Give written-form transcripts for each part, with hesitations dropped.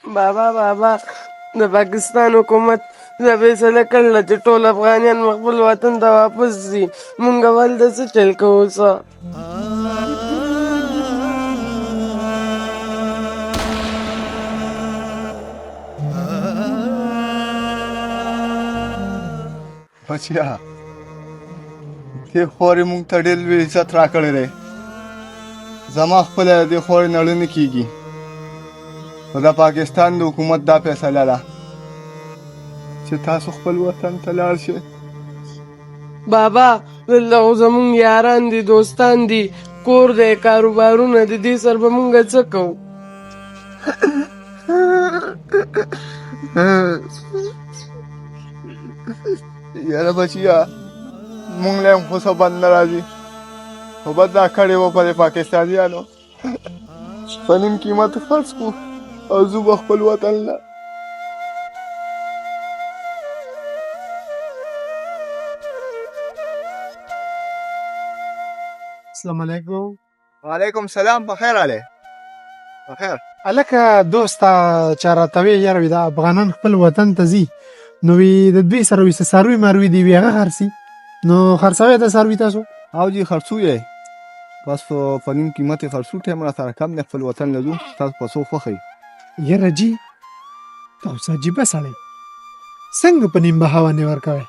بابا د پاکستان حکومت دا فیصله کړله چې ټول افغانیان خپل وطن ته واپس ځي. مونږ ول د څه چل کوو څه؟ بچیا دې خورې مونږ ته ډېر لوی عزت راکړی دی. زما خپله د دې خورې نړۍ نه کېږي، خو د پاکستان د حکومت دا فیصله ده چې تاسو خپل وطن ته لاړ شئ. بابا دلته خو زمونږ یاران دي، دوستان دي، کور دی، کاروبارونه دي، دې سره به مونږ څه کوو؟ یاره بچیا مونږ له هم خو څه بد نه راځي، خو بد دا کړې وه په دې پاکستانیانو. په نیم قیمت خرڅ کړو او ځو به خپل وطن له. السلام علیکم. وعلیکم سلام. بخیر علی بخیر. هلکه دوسته چا راته وې یاره دا افغانان خپل وطن ته ځي نو وی د دوی سره وي څه څاروي ماروي دي وي هغه خرڅي نو خرڅوئ د څاروي تاسو؟ او جی خرڅو یې بس په نیم قیمت یې خرڅو. ټایم را سره کم دی، خپل وطن له ځو. تاسو په څو خوښئ؟ یاره جي ته اوس عجیبه سړی څنګه په نیم بها باندې ورکوئ؟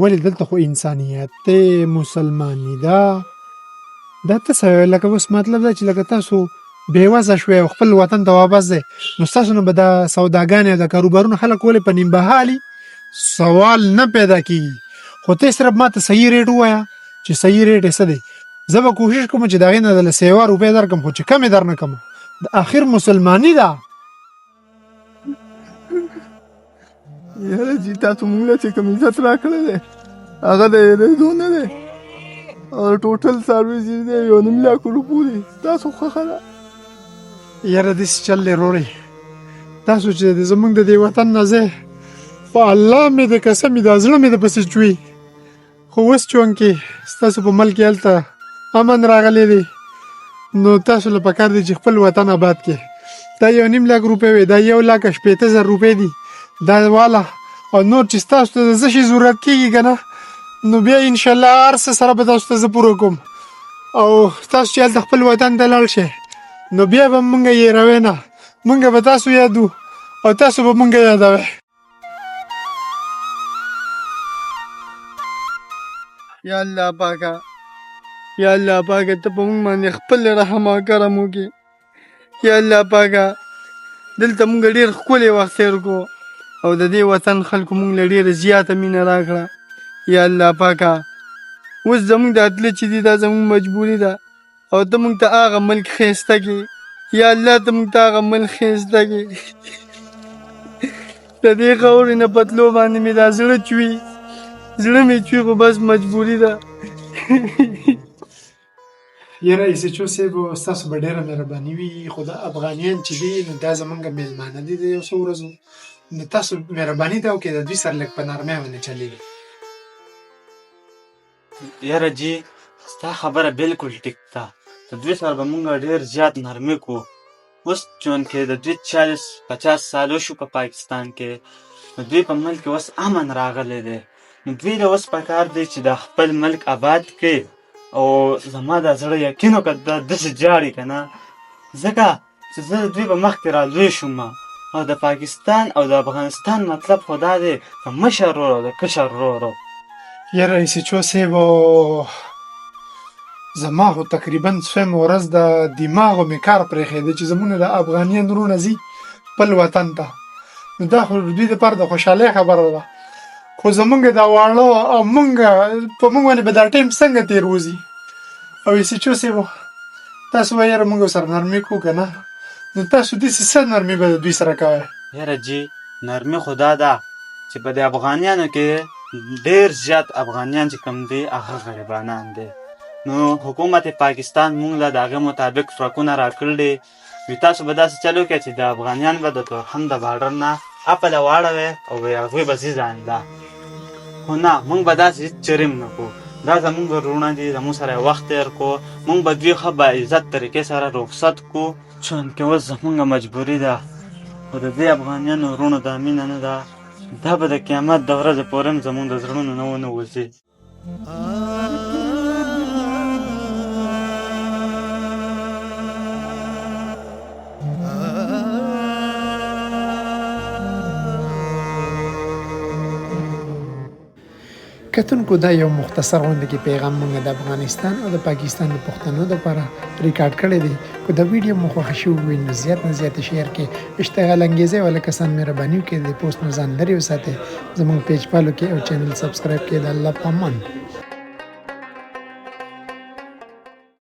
ولې دلته خو انسانیت دی، مسلماني ده. دا ته څه لکه اوس مطلب دا چې لکه تاسو بېوزه شوئ او خپل وطن ته واپس دی نو ستاسو نه به دا سوداګانې او د کاروبارونو خلک ولې په نیم بها علي؟ سوال نه پیدا کېږي. خو ته صرف ما ته صحیح ریټ ووایه چې صحیح ریټ یې څه دی. زه به کوشش کوم چې د هغې نه دله 100 روپۍ درکړم، خو چې کم یې در نه کړم. د آخر مسلماني ده. یاره جي تاسو مونږ له چې کوم عزت راکړی دی هغه د هېرېدو نه دی او ټوټل سروس یې دی 1.5 لاک روپو دی. تاسو خوښه ده؟ یاره داسې چل دی رورې، تاسو چې زموږ د دې وطن نه ځئ په الله مې د قسم دا زړه مې د پسې چوي. خو اوس چونکې ستاسو په ملک کې هلته امن راغلی دی نو تاسو له پکار دی چې خپل وطن آباد کړئ. دا 1.5 لاک روپۍ وي، دا 1,80,000 روپۍ دي دا واله. او نور چې ستاسو ته د څه شي ضرورت کېږي که نه نو بیا انشاءالله هر څه سره به تاسو ته زه پوره کوم. او تاسو چې هلته خپل وطن ته لاړ شئ نو بیا به مونږ هېروئ نه، مونږ به تاسو یادو او تاسو به مونږ یادوئ. یا الله پاکه، یا الله پاکه ته په مونږ باندې خپل رحم او کرم وکړې. یا الله پاکه دلته مونږ ډېر ښکلی وخت تېر کړو او د دې وطن خلکو مونږ له ډېره زیاته مینه راکړه. یا الله پاکه اوس زمونږ د عدله چې دي دا زمونږ مجبوري ده او ته مونږ ته هغه ملک ښایسته کړې. یا الله ته مونږ ته هغه ملک ښایسته کړې. د دې خاورې نه په تلو باندې مې دا زړه چوي، زړه مې چوي، خو بس مجبوري ده. یاره ایسچو صاحب ستاسو به ډېره مهرباني وي، خو دا افغانیان چې دي نو دا زموږ میلمانه دي د یو څو ورځو نو تاسو مهرباني دا وکړئ د دوی سره لږ په نرمۍ باندې چلېږئ. یاره جي ستا خبره بالکل ټیک ده، د دوی سره به مونږ ډېر زیات نرمي کوو. اوس چونکې د دوی 40-50 سال وشو په پاکستان کې نو دوی په ملک کې اوس امن راغلی دی نو دوی له اوس پکار دی چې د خپل ملک آباد کړي. او زما دا زړه یقین وکړه دا داسې جاړي که نه ځکه چې زه د دوی په مخ کې را لوی شوم او د پاکستان او د افغانستان مطلب خو دا دی د مشر ورور او د کشر ورور. یاره ایسچو صاحب زما خو تقریبا څویم ورځ د دماغو مې کار پرېښی چې زمونږ د افغانیان وروڼه ځي خپل وطن ته نو دا خو دوی دپاره د خوشحالۍ خبره ده. خو زمونږ دا واړه او مونږ په مونږ باندې به دا ټایم څنګه تېر وځي؟ او ایسچو صاحب تاسو به یاره مونږ سره نرمي کوو که نه نو تاسو داسې څه نرمي به د دوی سره کوئ؟ یاره جي نرمي خو دا ده چې په دې افغانیانو کې ډېر زیات افغانیان چې کوم دي هغه غریبانان دي نو حکومت پاکستان مونږ له د هغې مطابق فرقونه راکړي وي. تاسو به داسې چل وکړئ چې د افغانیان به د تورخم د باډر نه اپله واړوئ او هغوی به ځي ځانله. خو نه مونږ به داسې هېڅ چریم نه کوو. دا زمونږ وروڼه دي، زمونږ سره یې وخت تېر کړو، مونږ به دوی ښه با عزت طریقې سره رخصت کړو چونکې اوس زمونږ مجبوري ده. خو د دې افغانیانو وروڼو دا مینه نه ده، دا به د قیامت د ورځې پورې هم زموږ د زړونو نه ونه وځي. کتونکو دا یو مختصر غونډه کې پیغام مونږ د افغانستان او د پاکستان د پښتنو لپاره ریکارډ کړی دی. کو دا ویډیو مو خوښ شو وي نو زیات نه زیات شیر کې اشتغال انګیزه ولا کسان مهرباني وکړي د پوسټ نه ځان لري وساتئ. زموږ پیج فالو کې او چینل سبسکرایب کړئ. د الله په امان.